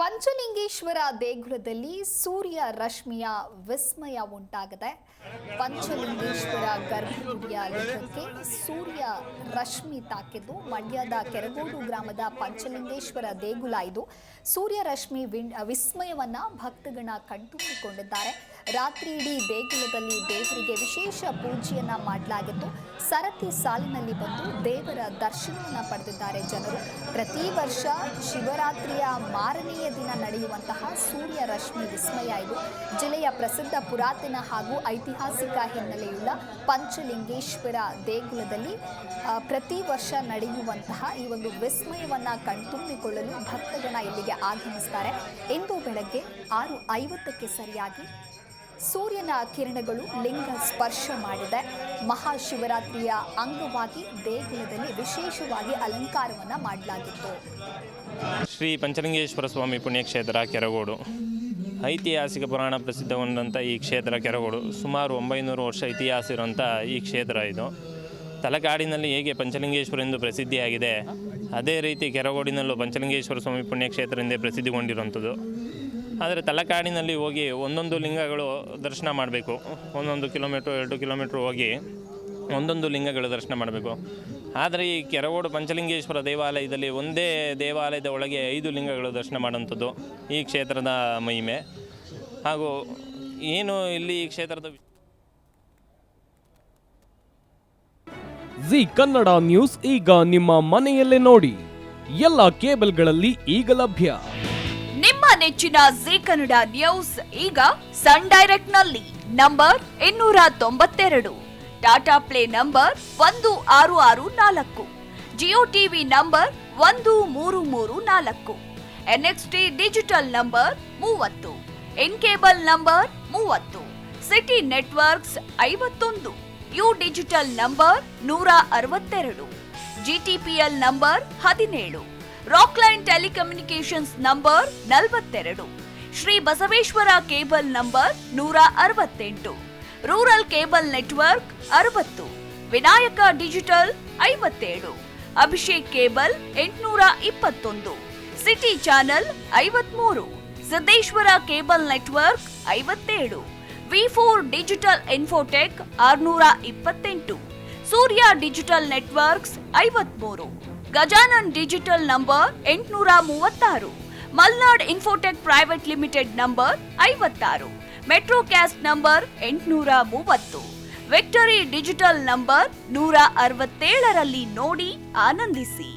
ಪಂಚಲಿಂಗೇಶ್ವರ ದೇಗುಲದಲ್ಲಿ ಸೂರ್ಯ ರಶ್ಮಿಯ ವಿಸ್ಮಯ ಉಂಟಾಗಿದೆ. ಪಂಚಲಿಂಗೇಶ್ವರ ಗರ್ಭಗುಡಿಯ ಲಿಂಗಕ್ಕೆ ಸೂರ್ಯ ರಶ್ಮಿ ತಾಕಿದ್ದು ಮಂಡ್ಯದ ಕೆರಗೋಡು ಗ್ರಾಮದ ಪಂಚಲಿಂಗೇಶ್ವರ ದೇಗುಲ ಇದು. ಸೂರ್ಯ ರಶ್ಮಿ ವಿಸ್ಮಯವನ್ನ ಭಕ್ತಗಣ ಕಣ್ತುಂಬಿಕೊಂಡಿದ್ದಾರೆ. ರಾತ್ರಿ ಇಡೀ ದೇಗುಲದಲ್ಲಿ ದೇವರಿಗೆ ವಿಶೇಷ ಪೂಜೆಯನ್ನ ಮಾಡಲಾಗಿತ್ತು. ಸರತಿ ಸಾಲಿನಲ್ಲಿ ಬಂದು ದೇವರ ದರ್ಶನವನ್ನ ಪಡೆದಿದ್ದಾರೆ ಜನರು. ಪ್ರತಿ ವರ್ಷ ಶಿವರಾತ್ರಿಯ ಮಾರನೆಯ ದಿನ ನಡೆಯುವಂತಹ ಸೂರ್ಯ ರಶ್ಮಿ ವಿಸ್ಮಯ ಇದು. ಜಿಲ್ಲೆಯ ಪ್ರಸಿದ್ಧ ಪುರಾತನ ಹಾಗೂ ಐತಿಹಾಸಿಕ ಹಿನ್ನೆಲೆಯುಳ್ಳ ಪಂಚಲಿಂಗೇಶ್ವರ ದೇಗುಲದಲ್ಲಿ ಪ್ರತಿ ವರ್ಷ ನಡೆಯುವಂತಹ ಈ ಒಂದು ವಿಸ್ಮಯವನ್ನ ಕಣ್ತುಂಬಿಕೊಳ್ಳಲು ಭಕ್ತಗಣ ಇಲ್ಲಿಗೆ ಆಗಮಿಸುತ್ತಾರೆ. ಇಂದು ಬೆಳಗ್ಗೆ 6:50ಕ್ಕೆ ಸರಿಯಾಗಿ ಸೂರ್ಯನ ಕಿರಣಗಳು ಲಿಂಗ ಸ್ಪರ್ಶ ಮಾಡಿದೆ. ಮಹಾಶಿವರಾತ್ರಿಯ ಅಂಗವಾಗಿ ದೇಗುಲದಲ್ಲಿ ವಿಶೇಷವಾಗಿ ಅಲಂಕಾರವನ್ನ ಮಾಡಲಾಗಿತ್ತು. ಶ್ರೀ ಪಂಚಲಿಂಗೇಶ್ವರ ಸ್ವಾಮಿ ಪುಣ್ಯಕ್ಷೇತ್ರ ಕೆರಗೋಡು ಐತಿಹಾಸಿಕ ಪುರಾಣ ಪ್ರಸಿದ್ಧಗೊಂಡಂಥ ಈ ಕ್ಷೇತ್ರ ಕೆರಗೋಡು ಸುಮಾರು 900 ವರ್ಷ ಇತಿಹಾಸ ಇರುವಂಥ ಈ ಕ್ಷೇತ್ರ ಇದು. ತಲಕಾಡಿನಲ್ಲಿ ಹೇಗೆ ಪಂಚಲಿಂಗೇಶ್ವರ ಎಂದು ಪ್ರಸಿದ್ಧಿಯಾಗಿದೆ, ಅದೇ ರೀತಿ ಕೆರಗೋಡಿನಲ್ಲೂ ಪಂಚಲಿಂಗೇಶ್ವರ ಸ್ವಾಮಿ ಪುಣ್ಯಕ್ಷೇತ್ರ ಎಂದೇ ಪ್ರಸಿದ್ಧಿಗೊಂಡಿರುವಂಥದ್ದು. ಆದರೆ ತಲಕಾಡಿನಲ್ಲಿ ಹೋಗಿ ಒಂದೊಂದು ಲಿಂಗಗಳು ದರ್ಶನ ಮಾಡಬೇಕು. 1 ಕಿಲೋಮೀಟ್ರ್ 2 ಕಿಲೋಮೀಟ್ರ್ ಹೋಗಿ ಒಂದೊಂದು ಲಿಂಗಗಳು ದರ್ಶನ ಮಾಡಬೇಕು. ಆದರೆ ಈ ಕೆರಗೋಡು ಪಂಚಲಿಂಗೇಶ್ವರ ದೇವಾಲಯದಲ್ಲಿ ಒಂದೇ ದೇವಾಲಯದ ಒಳಗೆ 5 ಲಿಂಗಗಳು ದರ್ಶನ ಮಾಡೋಂಥದ್ದು ಈ ಕ್ಷೇತ್ರದ ಮಹಿಮೆ. ಹಾಗೂ ಏನು ಇಲ್ಲಿ ಈ ಕ್ಷೇತ್ರದ ಜಿ ಕನ್ನಡ ನ್ಯೂಸ್ ಈಗ ನಿಮ್ಮ ಮನೆಯಲ್ಲೇ ನೋಡಿ. ಎಲ್ಲ ಕೇಬಲ್ಗಳಲ್ಲಿ ಈಗ ಲಭ್ಯ. ನಿಮ್ಮ ನೆಚ್ಚಿನ ಜಿ ಕನ್ನಡ ನ್ಯೂಸ್ ಈಗ ಸನ್ ಡೈರೆಕ್ಟ್ ನಲ್ಲಿ number 292, Tata Play number 1664, Jio TV number 1334, NXT digital number 30, in cable number 30, city networks 51, U digital number 162, GTPL number 17, Rockline telecommunications number 42, Shri Basaveshwara cable number 168, rural cable network 60, Vinayaka digital 57, Abhishek cable 821, city channel 53, Siddeshwara cable network 57, ವಿ4 digital infotech 628, Surya digital networks 53, Gajanan digital number 836, Malnad infotech private limited number 56, Metrocast number 830, victory digital number 167ರಲ್ಲಿ ನೋಡಿ ಆನಂದಿಸಿ.